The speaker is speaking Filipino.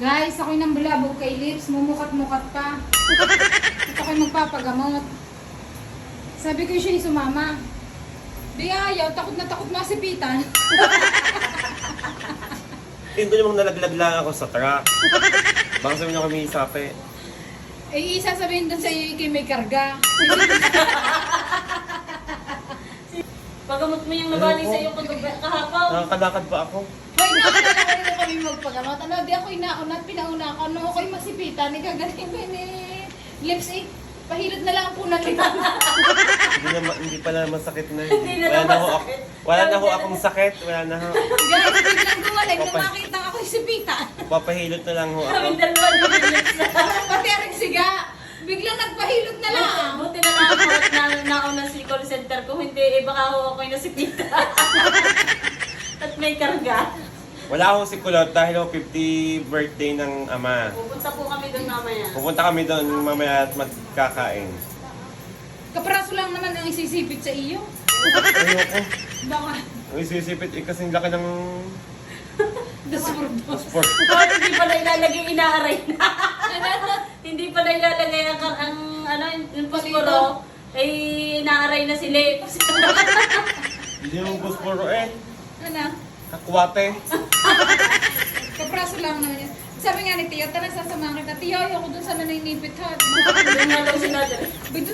Guys, ako'y nang bulabog kay lips, mumukat-mukat pa. At ako'y magpapagamot. Sabi ko siya sumama. Di ayaw, takot na takot masipitan. Hindi namang nalaglag lang ako sa truck. Baka sabihin ako may isape. Eh, isasabihin dun sa iyo kay may karga. Pagamot mo yung nabali sa iyo kahapon. Nakakalakad pa ako. Hoy, nakakala na kami magpagamot. Ano, di ako'y nauna at pinauna ako. Ano, ako'y masipitan. Ikagaling mo ni lips eh. Pahilot na lang po natin. Hindi pala masakit na Hindi yun. na Wala na ho masakit. wala na ho akong sakit. Wala na ho. Guys, biglang gumaling nung makita ako'y sipitan. Papahilot na lang ho ako. Kaming dalawa yung lips. Pati ang siga. Biglang nagpahilot na lang. Buti na lang ako at nauna si call center ko. Hindi, baka ho ako'y nasipita. At may karga. Wala akong sikulot dahil ho 50 birthday ng ama. Pupunta po kami doon mamaya. Pupunta kami doon mamaya at magkakain. Kapraso lang naman ang isisipit sa iyo. Ayoko. Baka Ang isisipit eh kasing laki ng dasurdos. sport. Oh, hindi pala ilalagay inaaray na. Hindi pala ilalagay ang ano, yung posporo. Ay, inaaray na si Lips. Hindi yung busporo eh. Ano? Kakwate. Kapraso lang naman yun. Sabi nga ni Tiyo, tanang sasamahan kita. Tiyo, ayoko dun sa naninipit ha. Doon nga daw sila. Doon